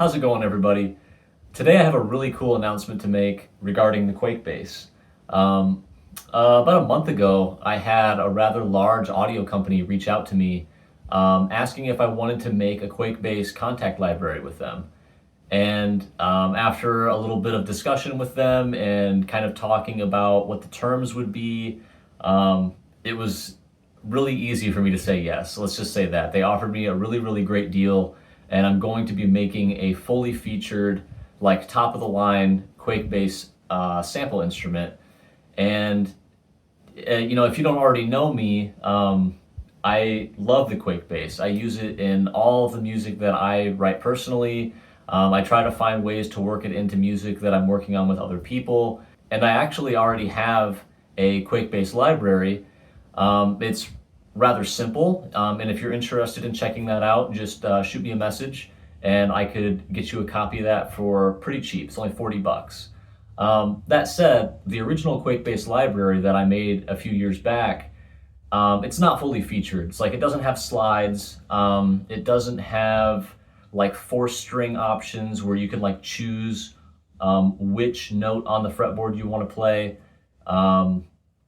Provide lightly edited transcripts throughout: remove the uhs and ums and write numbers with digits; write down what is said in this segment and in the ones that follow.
How's it going, everybody? Today I have a really cool announcement to make regarding the Quake Bass. About a month ago, I had a rather large audio company reach out to me asking if I wanted to make a Quake Bass contact library with them. And after a little bit of discussion with them and kind of talking about what the terms would be, it was really easy for me to say yes. Let's just say that. They offered me a really great deal, and I'm going to be making a fully featured, like top of the line Quake Bass sample instrument. And if you don't already know me, I love the Quake Bass. I use it in all of the music that I write personally. I try to find ways to work it into music that I'm working on with other people. And I actually already have a Quake Bass library. It's rather simple, and if you're interested in checking that out, just shoot me a message and I could get you a copy of that for pretty cheap. It's only $40. That said, the original Quake Bass library that I made a few years back, it's not fully featured. It's like it doesn't have slides, it doesn't have like 4-string options where you can like choose which note on the fretboard you want to play.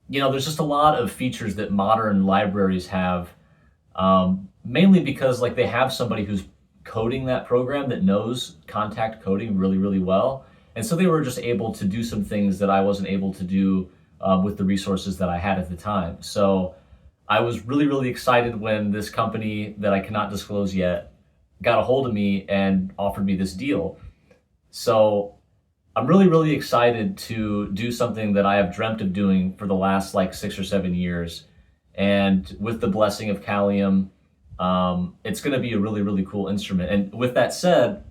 There's just a lot of features that modern libraries have, mainly because like they have somebody who's coding that program that knows contact coding really well. And so they were just able to do some things that I wasn't able to do with the resources that I had at the time. So I was really excited when this company that I cannot disclose yet got a hold of me and offered me this deal. So I'm really excited to do something that I have dreamt of doing for the last like 6 or 7 years. And with the blessing of Callium, it's going to be a really cool instrument. And with that said,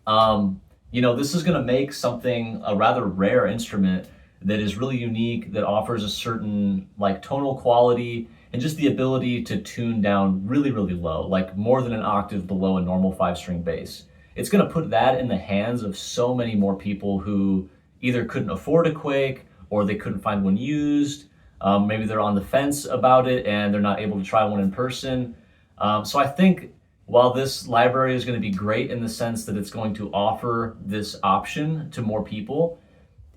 this is going to make something, a rather rare instrument that is really unique, that offers a certain like tonal quality and just the ability to tune down really low, like more than an octave below a normal 5-string bass. It's going to put that in the hands of so many more people who either couldn't afford a Quake or they couldn't find one used. Maybe they're on the fence about it and they're not able to try one in person. So I think while this library is going to be great in the sense that it's going to offer this option to more people,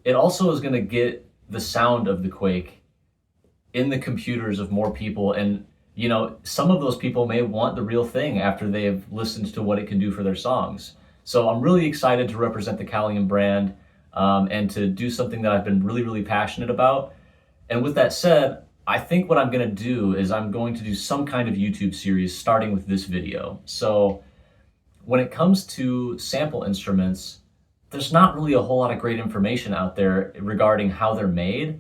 it also is going to get the sound of the Quake in the computers of more people. And some of those people may want the real thing after they've listened to what it can do for their songs. So I'm really excited to represent the Callium brand and to do something that I've been really passionate about. And with that said, I think what I'm going to do is I'm going to do some kind of YouTube series starting with this video. So when it comes to sample instruments, there's not really a whole lot of great information out there regarding how they're made.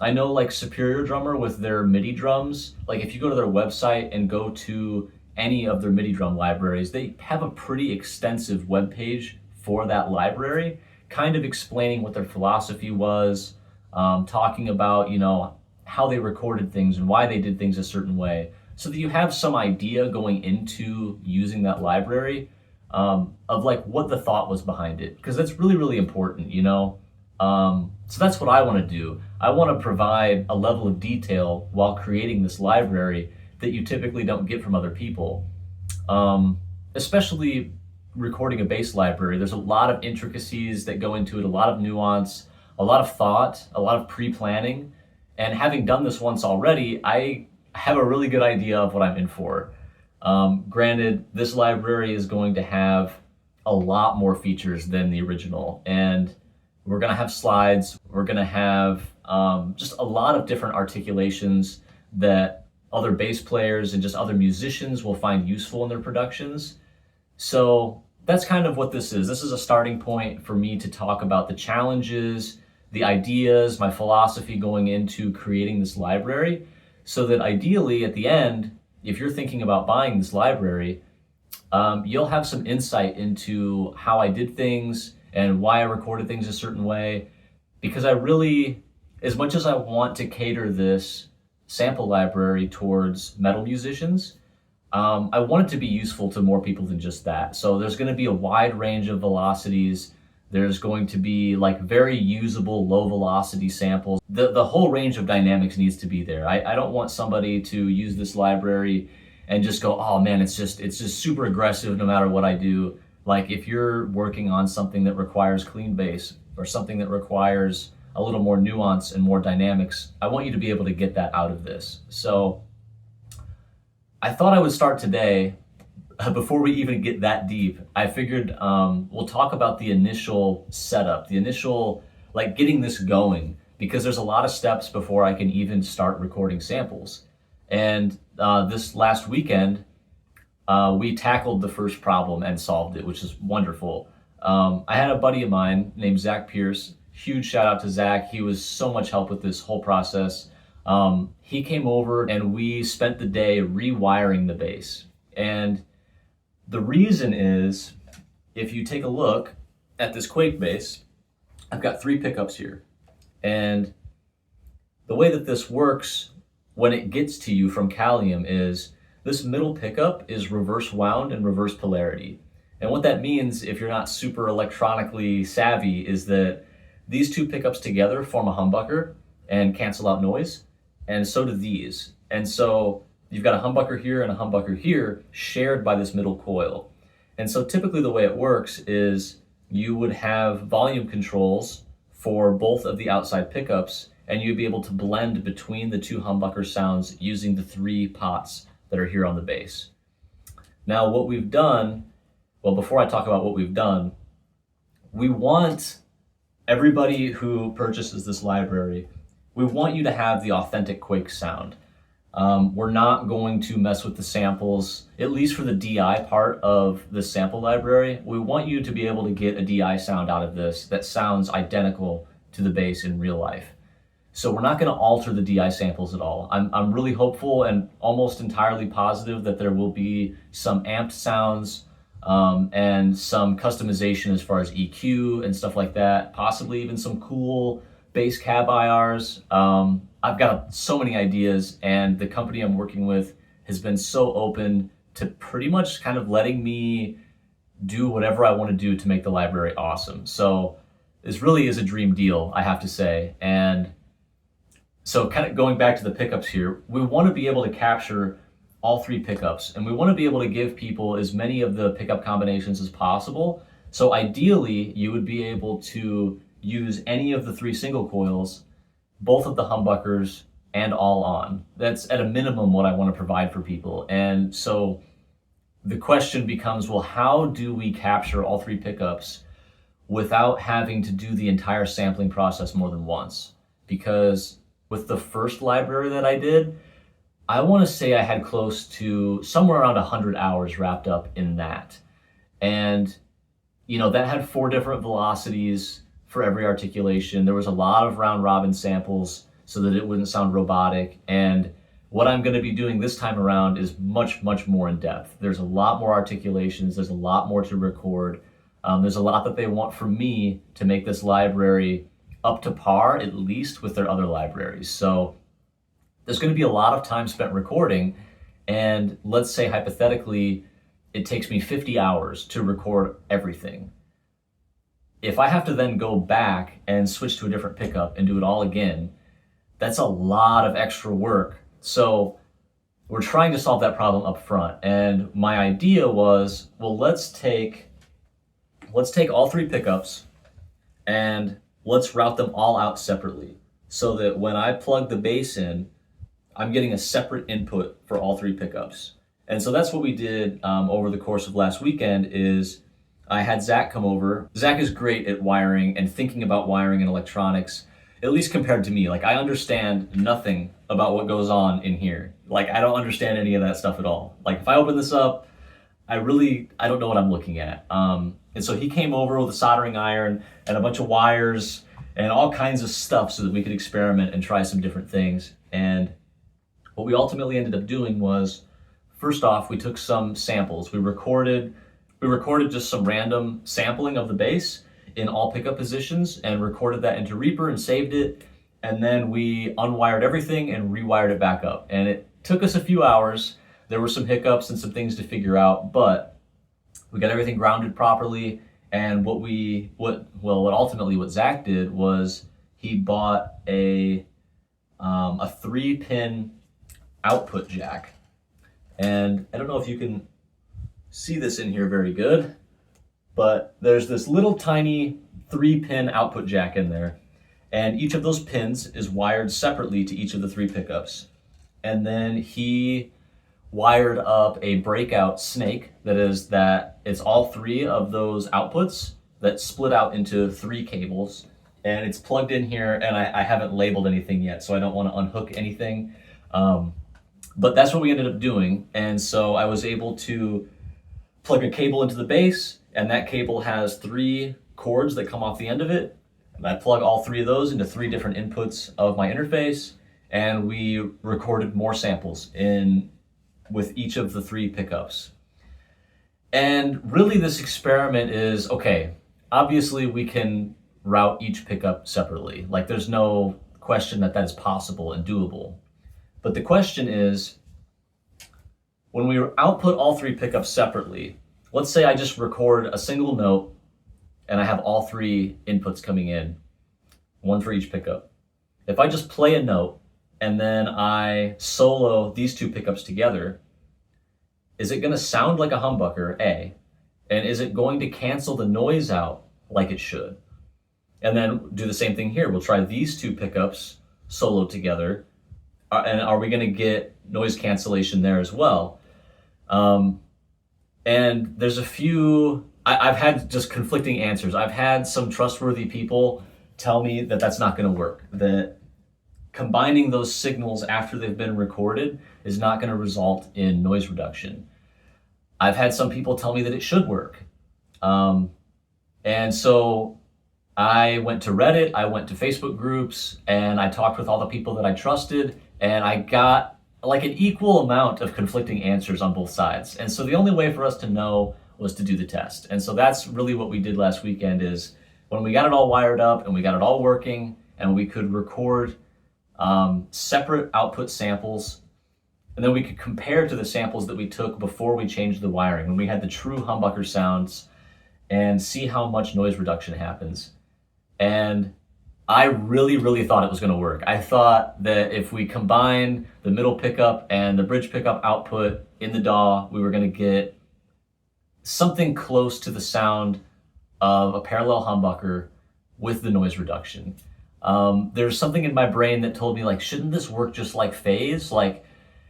I know like Superior Drummer with their MIDI drums, like if you go to their website and go to any of their MIDI drum libraries, they have a pretty extensive webpage for that library, kind of explaining what their philosophy was, talking about, how they recorded things and why they did things a certain way, so that you have some idea going into using that library of like what the thought was behind it, because that's really important, So that's what I want to do. I want to provide a level of detail while creating this library that you typically don't get from other people. Especially recording a bass library, there's a lot of intricacies that go into it, a lot of nuance, a lot of thought, a lot of pre-planning. And having done this once already, I have a really good idea of what I'm in for. Granted, this library is going to have a lot more features than the original, and we're going to have slides, we're going to have just a lot of different articulations that other bass players and just other musicians will find useful in their productions. So that's kind of what this is. This is a starting point for me to talk about the challenges, the ideas, my philosophy going into creating this library, so that ideally at the end, if you're thinking about buying this library, you'll have some insight into how I did things and why I recorded things a certain way. Because I really, as much as I want to cater this sample library towards metal musicians, I want it to be useful to more people than just that. So there's going to be a wide range of velocities. There's going to be like very usable low velocity samples. The whole range of dynamics needs to be there. I don't want somebody to use this library and just go, oh man, it's just super aggressive no matter what I do. Like if you're working on something that requires clean bass or something that requires a little more nuance and more dynamics, I want you to be able to get that out of this. So I thought I would start today. Before we even get that deep, I figured we'll talk about the initial setup, the initial, like getting this going, because there's a lot of steps before I can even start recording samples. And this last weekend, we tackled the first problem and solved it, which is wonderful. I had a buddy of mine named Zach Pierce. Huge shout out to Zach. He was so much help with this whole process. He came over and we spent the day rewiring the bass. And the reason is, if you take a look at this Quake bass, I've got 3 pickups here. And the way that this works when it gets to you from Callium is this middle pickup is reverse wound and reverse polarity. And what that means, if you're not super electronically savvy, is that these 2 pickups together form a humbucker and cancel out noise, and so do these. And so you've got a humbucker here and a humbucker here shared by this middle coil. And so typically the way it works is you would have volume controls for both of the outside pickups, and you'd be able to blend between the 2 humbucker sounds using the 3 pots that are here on the bass. Now what we've done, well, before I talk about what we've done, we want everybody who purchases this library, we want you to have the authentic Quake sound. We're not going to mess with the samples, at least for the DI part of the sample library. We want you to be able to get a DI sound out of this that sounds identical to the bass in real life. So we're not going to alter the DI samples at all. I'm really hopeful and almost entirely positive that there will be some amped sounds and some customization as far as EQ and stuff like that, possibly even some cool bass cab IRs. I've got so many ideas, and the company I'm working with has been so open to pretty much kind of letting me do whatever I want to do to make the library awesome. So this really is a dream deal, I have to say. And so kind of going back to the pickups here, we want to be able to capture all 3 pickups, and we want to be able to give people as many of the pickup combinations as possible. So ideally, you would be able to use any of the 3 single coils, both of the humbuckers, and all on. That's at a minimum what I want to provide for people. And so the question becomes, well, how do we capture all 3 pickups without having to do the entire sampling process more than once? Because with the first library that I did, I want to say I had close to somewhere around 100 hours wrapped up in that. And, you know, that had 4 different velocities for every articulation. There was a lot of round robin samples so that it wouldn't sound robotic. And what I'm going to be doing this time around is much, much more in depth. There's a lot more articulations. There's a lot more to record. There's a lot that they want from me to make this library up to par, at least with their other libraries. So there's going to be a lot of time spent recording. And let's say hypothetically, it takes me 50 hours to record everything. If I have to then go back and switch to a different pickup and do it all again, that's a lot of extra work. So we're trying to solve that problem up front. And my idea was, well, let's take all 3 pickups and let's route them all out separately so that when I plug the bass in, I'm getting a separate input for all 3 pickups. And so that's what we did over the course of last weekend is I had Zach come over. Zach is great at wiring and thinking about wiring and electronics, at least compared to me. Like, I understand nothing about what goes on in here. Like, I don't understand any of that stuff at all. Like, if I open this up, I don't know what I'm looking at. And so he came over with a soldering iron and a bunch of wires and all kinds of stuff so that we could experiment and try some different things. And what we ultimately ended up doing was, first off, we took some samples. We recorded just some random sampling of the bass in all pickup positions and recorded that into Reaper and saved it. And then we unwired everything and rewired it back up. And it took us a few hours. There were some hiccups and some things to figure out, but we got everything grounded properly. And what Zach did was he bought a 3-pin output jack. And I don't know if you can see this in here very good, but there's this little tiny 3-pin output jack in there, and each of those pins is wired separately to each of the 3 pickups. And then he wired up a breakout snake that it's all 3 of those outputs that split out into 3 cables, and it's plugged in here, and I haven't labeled anything yet, so I don't want to unhook anything. But that's what we ended up doing, and so I was able to plug a cable into the bass, and that cable has 3 cords that come off the end of it. And I plug all 3 of those into 3 different inputs of my interface, and we recorded more samples with each of the 3 pickups. And really this experiment is, okay, obviously we can route each pickup separately. Like, there's no question that is possible and doable. But the question is, when we output all 3 pickups separately, let's say I just record a single note and I have all 3 inputs coming in, 1 for each pickup. If I just play a note and then I solo these 2 pickups together, is it going to sound like a humbucker, A? And is it going to cancel the noise out like it should? And then do the same thing here. We'll try these 2 pickups solo together. And are we going to get noise cancellation there as well? And there's a few, I've had just conflicting answers. I've had some trustworthy people tell me that that's not going to work, that combining those signals after they've been recorded is not going to result in noise reduction. I've had some people tell me that it should work. And so I went to Reddit, I went to Facebook groups, and I talked with all the people that I trusted, and I got like an equal amount of conflicting answers on both sides. And so the only way for us to know was to do the test. And so that's really what we did last weekend, is when we got it all wired up and we got it all working and we could record separate output samples, and then we could compare to the samples that we took before we changed the wiring, when we had the true humbucker sounds, and see how much noise reduction happens. And I really, really thought it was going to work. I thought that if we combine the middle pickup and the bridge pickup output in the DAW, we were going to get something close to the sound of a parallel humbucker with the noise reduction. There's something in my brain that told me, like, shouldn't this work just like phase? Like,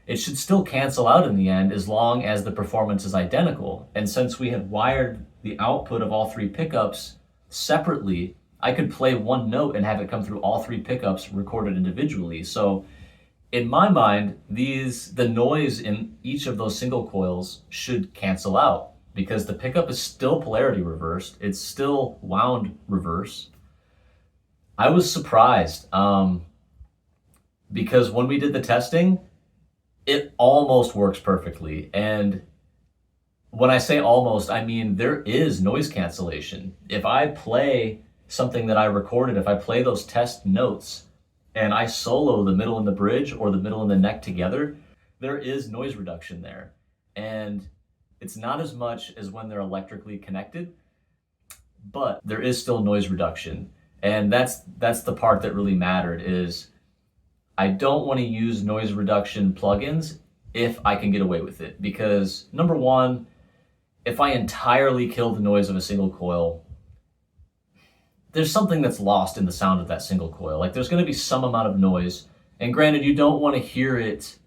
it should still cancel out in the end as long as the performance is identical. And since we had wired the output of all 3 pickups separately, I could play one note and have it come through all 3 pickups recorded individually. So in my mind, the noise in each of those single coils should cancel out, because the pickup is still polarity reversed. It's still wound reverse. I was surprised because when we did the testing, it almost works perfectly. And when I say almost, I mean there is noise cancellation. If I play something that I recorded, if I play those test notes and I solo the middle and the bridge or the middle and the neck together, there is noise reduction there. And it's not as much as when they're electrically connected, but there is still noise reduction. And that's the part that really mattered, is I don't want to use noise reduction plugins if I can get away with it. Because number one, if I entirely kill the noise of a single coil, there's something that's lost in the sound of that single coil. Like, there's going to be some amount of noise. And granted, you don't want to hear it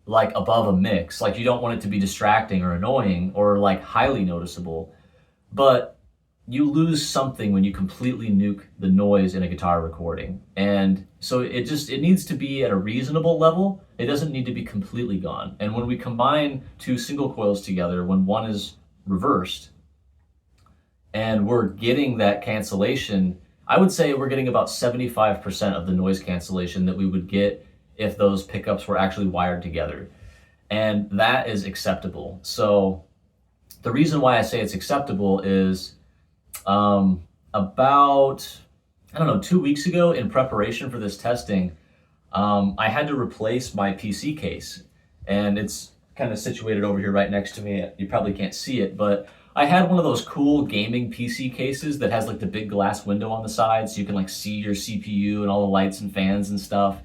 like above a mix. Like, you don't want it to be distracting or annoying or like highly noticeable. But you lose something when you completely nuke the noise in a guitar recording. And so it needs to be at a reasonable level. It doesn't need to be completely gone. And when we combine 2 single coils together, when one is reversed, and we're getting that cancellation, I would say we're getting about 75% of the noise cancellation that we would get if those pickups were actually wired together. And that is acceptable. So the reason why I say it's acceptable is about, 2 weeks ago, in preparation for this testing, I had to replace my PC case. And it's kind of situated over here right next to me. You probably can't see it, but I had one of those cool gaming PC cases that has like the big glass window on the side, so you can like see your CPU and all the lights and fans and stuff.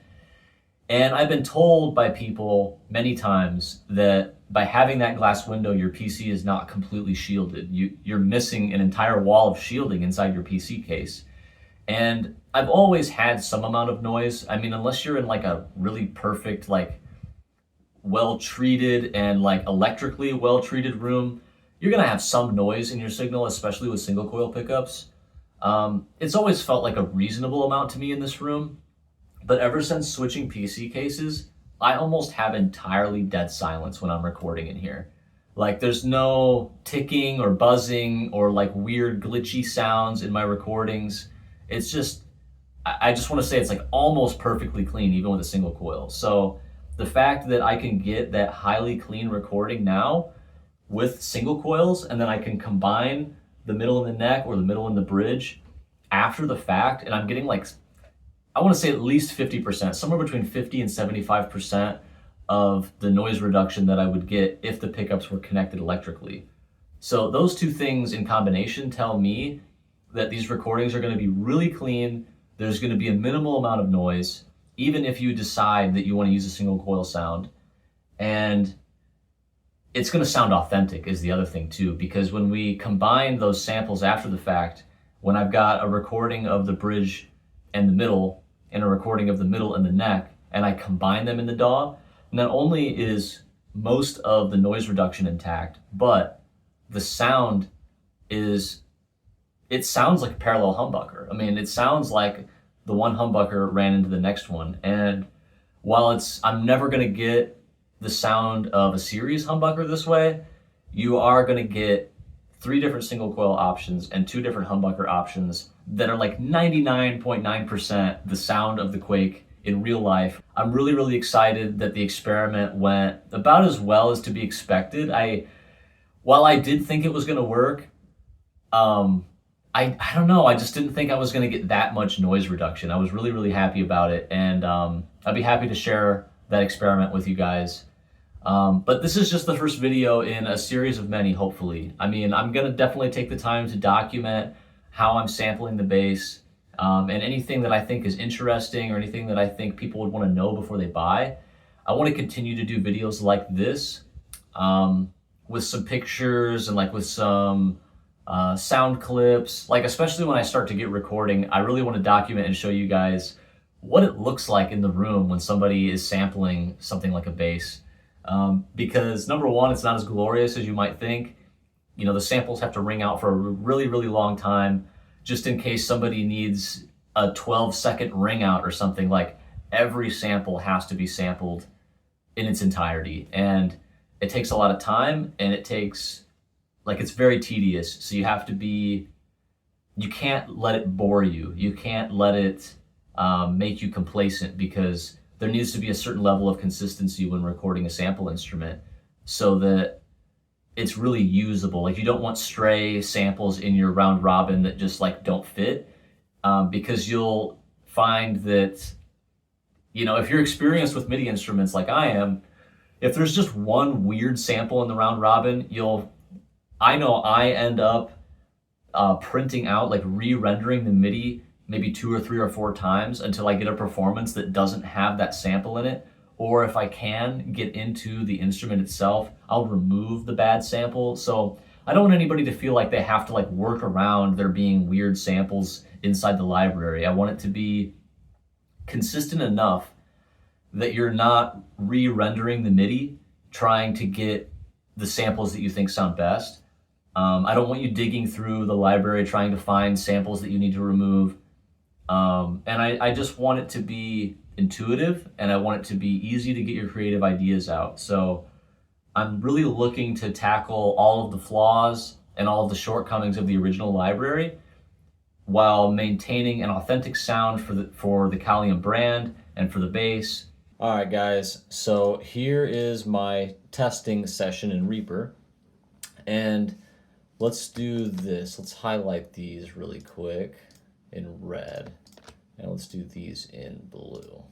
And I've been told by people many times that by having that glass window, your PC is not completely shielded. You're missing an entire wall of shielding inside your PC case. And I've always had some amount of noise. I mean, unless you're in like a really perfect, like well treated and like electrically well treated room, you're gonna have some noise in your signal, especially with single coil pickups. It's always felt like a reasonable amount to me in this room, but ever since switching PC cases, I almost have entirely dead silence when I'm recording in here. Like there's no ticking or buzzing or like weird glitchy sounds in my recordings. It's just, I just want to say it's like almost perfectly clean even with a single coil. So the fact that I can get that highly clean recording now with single coils, and then I can combine the middle and the neck or the middle and the bridge after the fact, and I'm getting like, I want to say at least 50%, somewhere between 50 and 75% of the noise reduction that I would get if the pickups were connected electrically. So those two things in combination tell me that these recordings are going to be really clean. There's going to be a minimal amount of noise, even if you decide that you want to use a single coil sound. And it's going to sound authentic is the other thing too, because when we combine those samples after the fact, when I've got a recording of the bridge and the middle and a recording of the middle and the neck, and I combine them in the DAW, not only is most of the noise reduction intact, but the sound is, it sounds like a parallel humbucker. I mean, it sounds like the one humbucker ran into the next one. And while I'm never going to get the sound of a series humbucker this way, you are going to get 3 different single coil options and 2 different humbucker options that are like 99.9% the sound of the Quake in real life. I'm really, really excited that the experiment went about as well as to be expected. While I did think it was going to work, I don't know, I just didn't think I was going to get that much noise reduction. I was really, really happy about it, and I'd be happy to share that experiment with you guys. But this is just the first video in a series of many, hopefully. I mean, I'm going to definitely take the time to document how I'm sampling the bass, and anything that I think is interesting or anything that I think people would want to know before they buy. I want to continue to do videos like this, with some pictures and like with some sound clips, like especially when I start to get recording, I really want to document and show you guys what it looks like in the room when somebody is sampling something like a bass. Because number one, it's not as glorious as you might think. You know, the samples have to ring out for a really, really long time, just in case somebody needs a 12-second ring out or something. Like every sample has to be sampled in its entirety, and it takes a lot of time, and it takes, like, it's very tedious. So you have to be, you can't let it bore you. You can't let it make you complacent, because there needs to be a certain level of consistency when recording a sample instrument so that it's really usable. Like, you don't want stray samples in your round robin that just like don't fit, because you'll find that, you know, if you're experienced with MIDI instruments like I am, if there's just one weird sample in the round robin, I know I end up printing out, like re-rendering the MIDI maybe 2 or 3 or 4 times until I get a performance that doesn't have that sample in it. Or if I can get into the instrument itself, I'll remove the bad sample. So I don't want anybody to feel like they have to like work around there being weird samples inside the library. I want it to be consistent enough that you're not re-rendering the MIDI trying to get the samples that you think sound best. I don't want you digging through the library trying to find samples that you need to remove. And I just want it to be intuitive, and I want it to be easy to get your creative ideas out. So I'm really looking to tackle all of the flaws and all of the shortcomings of the original library while maintaining an authentic sound for the Callium brand and for the bass. All right, guys, so here is my testing session in Reaper, and let's do this. Let's highlight these really quick in red, and let's do these in blue.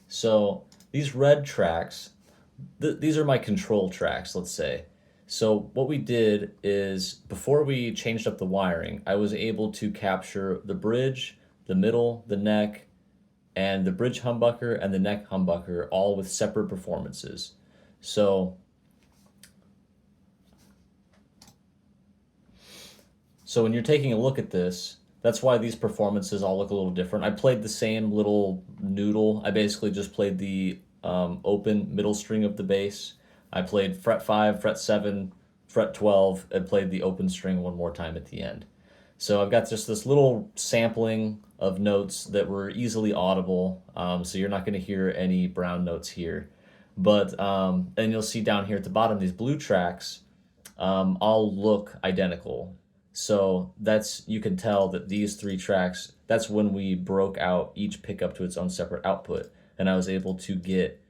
So these red tracks, these are my control tracks, let's say. So what we did is, before we changed up the wiring, I was able to capture the bridge, the middle, the neck, and the bridge humbucker and the neck humbucker all with separate performances. So So when you're taking a look at this, that's why these performances all look a little different. I played the same little noodle. I basically just played the open middle string of the bass. I played fret 5, fret 7, fret 12, and played the open string one more time at the end. So I've got just this little sampling of notes that were easily audible, so you're not going to hear any brown notes here. But and you'll see down here at the bottom, these blue tracks all look identical. So that's, you can tell that these three tracks, that's when we broke out each pickup to its own separate output, and I was able to get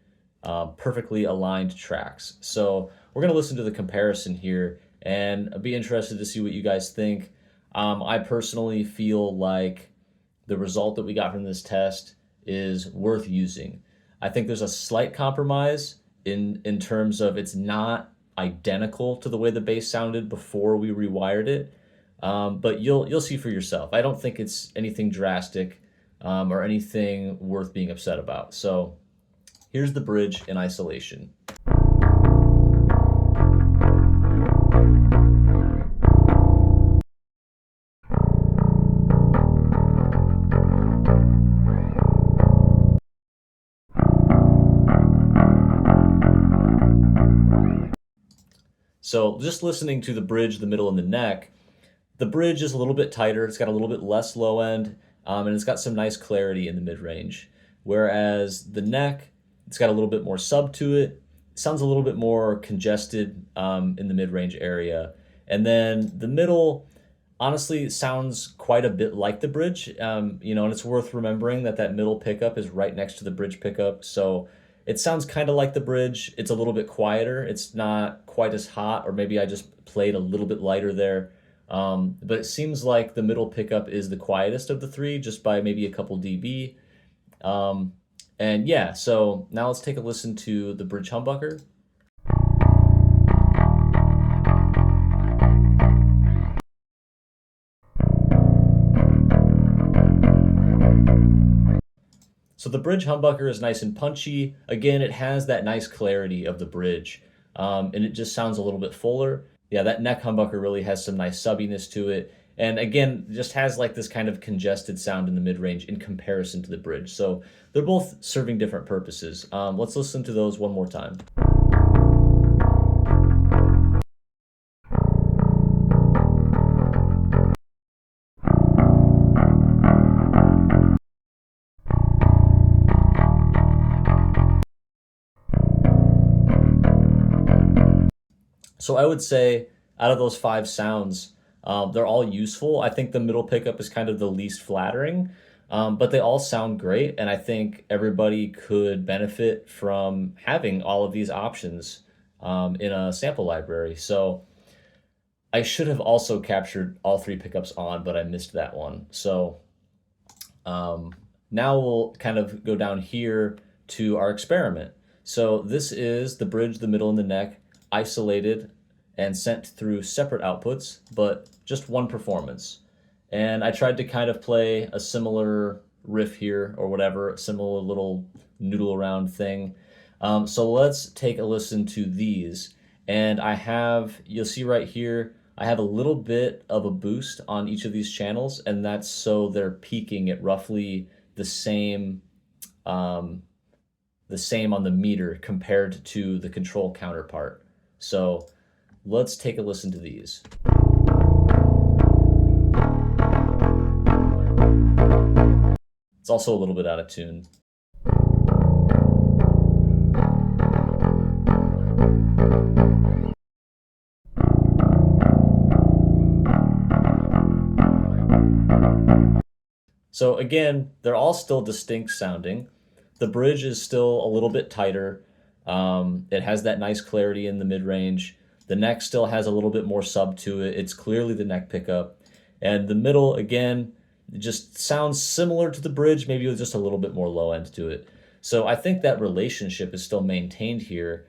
perfectly aligned tracks. So we're going to listen to the comparison here, and I'd be interested to see what you guys think. I personally feel like the result that we got from this test is worth using. I think there's a slight compromise in terms of it's not identical to the way the bass sounded before we rewired it, but you'll see for yourself. I don't think it's anything drastic or anything worth being upset about. So here's the bridge in isolation. So just listening to the bridge, the middle, and the neck, the bridge is a little bit tighter. It's got a little bit less low end, and it's got some nice clarity in the mid-range. Whereas the neck, it's got a little bit more sub to it. It sounds a little bit more congested in the mid-range area. And then the middle, honestly, sounds quite a bit like the bridge, and it's worth remembering that that middle pickup is right next to the bridge pickup. So it sounds kind of like the bridge. It's a little bit quieter. It's not quite as hot, or maybe I just played a little bit lighter there. But it seems like the middle pickup is the quietest of the three, just by maybe a couple dB. And yeah, so now let's take a listen to the bridge humbucker. So the bridge humbucker is nice and punchy. Again, it has that nice clarity of the bridge, and it just sounds a little bit fuller. Yeah, that neck humbucker really has some nice subbiness to it. And again, just has like this kind of congested sound in the mid-range in comparison to the bridge. So they're both serving different purposes. Let's listen to those one more time. So I would say out of those five sounds, they're all useful. I think the middle pickup is kind of the least flattering, but they all sound great, and I think everybody could benefit from having all of these options in a sample library. So I should have also captured all three pickups on, but I missed that one. So now we'll kind of go down here to our experiment. So this is the bridge, the middle, and the neck isolated and sent through separate outputs, but just one performance. And I tried to kind of play a similar riff here or whatever, a similar little noodle around thing. So let's take a listen to these. And you'll see right here, I have a little bit of a boost on each of these channels, and that's so they're peaking at roughly the same on the meter compared to the control counterpart. So let's take a listen to these. It's also a little bit out of tune. So again, they're all still distinct sounding. The bridge is still a little bit tighter. It has that nice clarity in the mid-range. The neck still has a little bit more sub to it. It's clearly the neck pickup. And the middle, again, just sounds similar to the bridge, maybe with just a little bit more low end to it. So I think that relationship is still maintained here.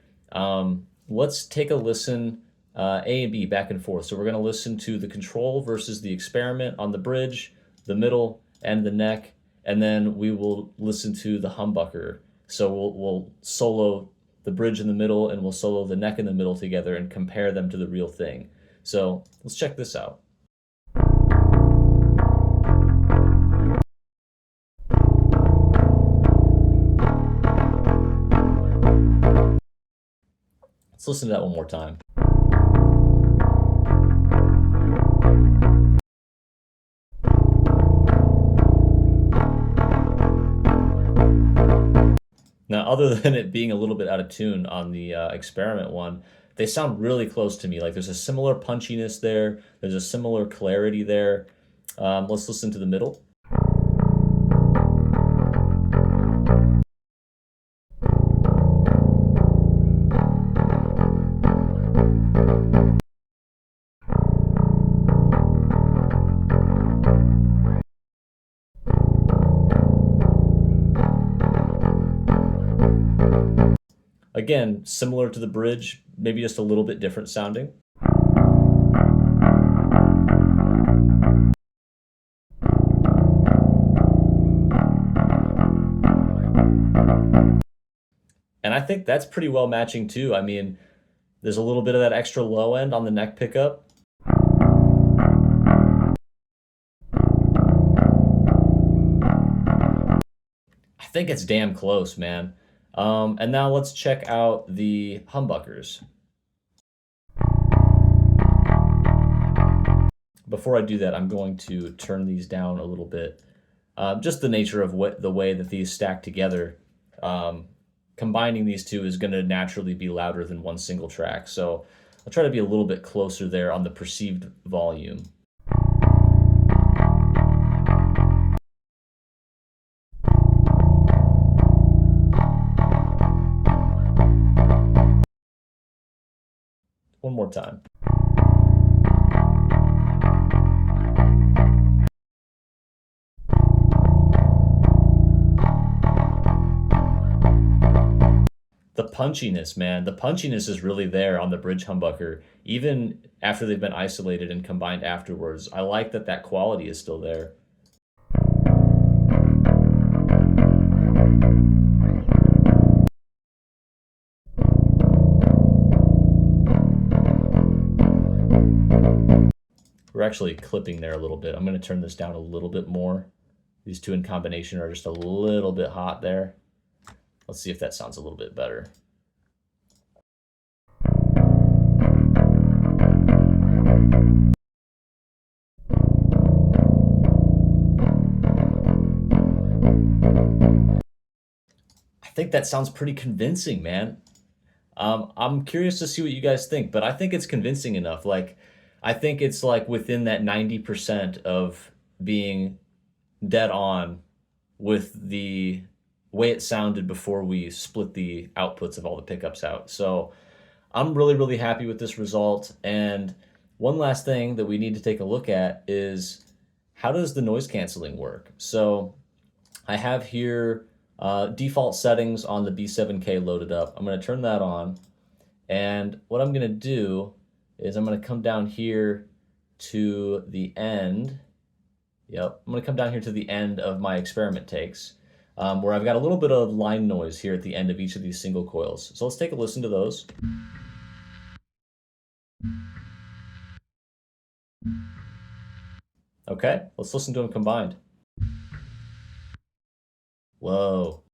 Let's take a listen, A and B, back and forth. So we're going to listen to the control versus the experiment on the bridge, the middle, and the neck, and then we will listen to the humbucker. So we'll solo the bridge in the middle, and we'll solo the neck in the middle together and compare them to the real thing. So let's check this out. Let's listen to that one more time. Now, other than it being a little bit out of tune on the experiment one, they sound really close to me. Like there's a similar punchiness there, there's a similar clarity there. Let's listen to the middle. Again, similar to the bridge, maybe just a little bit different sounding. And I think that's pretty well matching too. I mean, there's a little bit of that extra low end on the neck pickup. I think it's damn close, man. And now let's check out the humbuckers. Before I do that, I'm going to turn these down a little bit. Just the nature of the way that these stack together. Combining these two is going to naturally be louder than one single track. So I'll try to be a little bit closer there on the perceived volume. One more time. The punchiness, man, the punchiness is really there on the bridge humbucker, even after they've been isolated and combined afterwards. I like that that quality is still there. We're actually clipping there a little bit. I'm going to turn this down a little bit more. These two in combination are just a little bit hot there. Let's see if that sounds a little bit better. I think that sounds pretty convincing, man. I'm curious to see what you guys think, but I think it's convincing enough. Like, I think it's like within that 90% of being dead on with the way it sounded before we split the outputs of all the pickups out. So I'm really, really happy with this result. And one last thing that we need to take a look at is how does the noise canceling work? So I have here default settings on the B7K loaded up. I'm going to turn that on. And what I'm going to do is I'm going to come down here to the end. Yep, I'm going to come down here to the end of my experiment takes, where I've got a little bit of line noise here at the end of each of these single coils. So let's take a listen to those. Okay, let's listen to them combined. Whoa.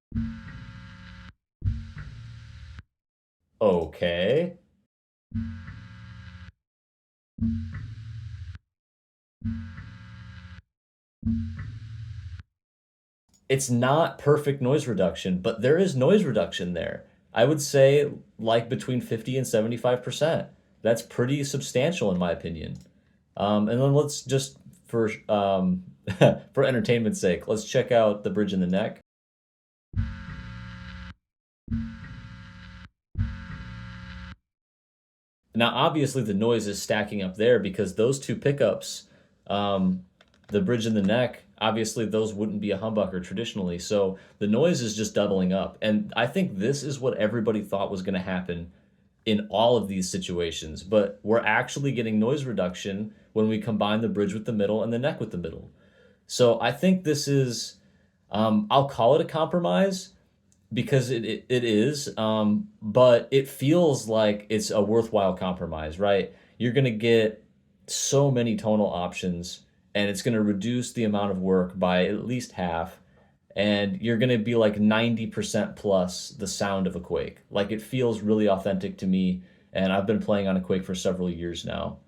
Okay. It's not perfect noise reduction, but there is noise reduction there. I would say like between 50 and 75%. That's pretty substantial in my opinion. And then let's just, for for entertainment's sake, let's check out the bridge in the neck. Now, obviously, the noise is stacking up there because those two pickups, the bridge and the neck, obviously those wouldn't be a humbucker traditionally. So the noise is just doubling up. And I think this is what everybody thought was going to happen in all of these situations. But we're actually getting noise reduction when we combine the bridge with the middle and the neck with the middle. So I think this is, I'll call it a compromise, because it is, but it feels like it's a worthwhile compromise, right? You're going to get so many tonal options, and it's going to reduce the amount of work by at least half, and you're going to be like 90% plus the sound of a Quake. Like, it feels really authentic to me, and I've been playing on a Quake for several years now.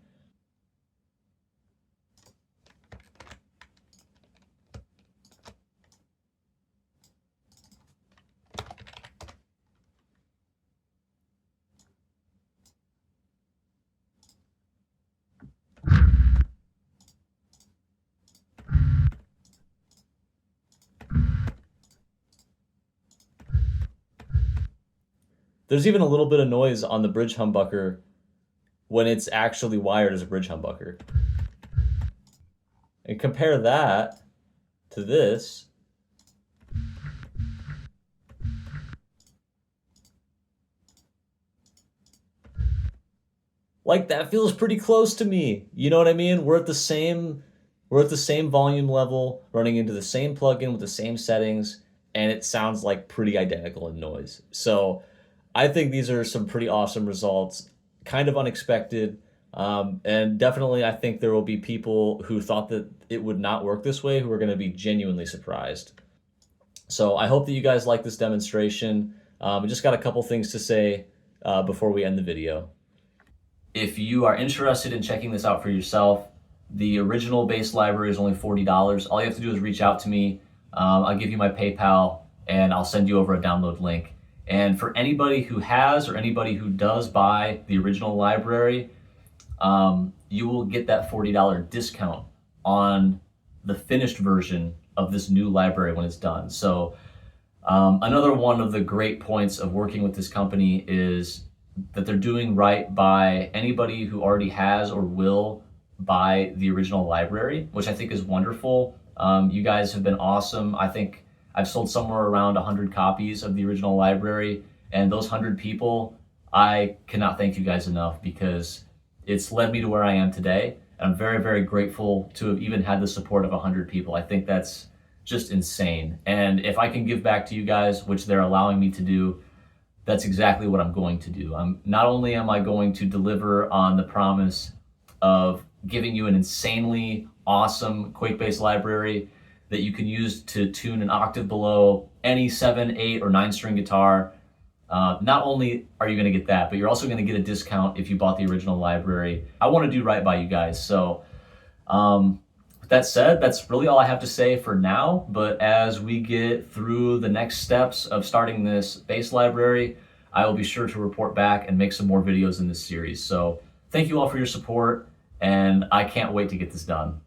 There's even a little bit of noise on the bridge humbucker when it's actually wired as a bridge humbucker. And compare that to this. Like, that feels pretty close to me. You know what I mean? We're at the same volume level, running into the same plugin with the same settings, and it sounds like pretty identical in noise. So I think these are some pretty awesome results, kind of unexpected. And definitely, I think there will be people who thought that it would not work this way who are going to be genuinely surprised. So I hope that you guys like this demonstration. I just got a couple things to say before we end the video. If you are interested in checking this out for yourself, the original bass library is only $40. All you have to do is reach out to me. I'll give you my PayPal and I'll send you over a download link. And for anybody who has or anybody who does buy the original library, you will get that $40 discount on the finished version of this new library when it's done. So another one of the great points of working with this company is that they're doing right by anybody who already has or will buy the original library, which I think is wonderful. You guys have been awesome. I think I've sold somewhere around 100 copies of the original library, and those 100 people, I cannot thank you guys enough because it's led me to where I am today. And I'm very, very grateful to have even had the support of 100 people. I think that's just insane. And if I can give back to you guys, which they're allowing me to do, that's exactly what I'm going to do. Not only am I going to deliver on the promise of giving you an insanely awesome Quake Bass library that you can use to tune an octave below any 7, 8, or 9 string guitar. Not only are you going to get that, but you're also going to get a discount if you bought the original library. I want to do right by you guys. So with that said, that's really all I have to say for now. But as we get through the next steps of starting this bass library, I will be sure to report back and make some more videos in this series. So thank you all for your support, and I can't wait to get this done.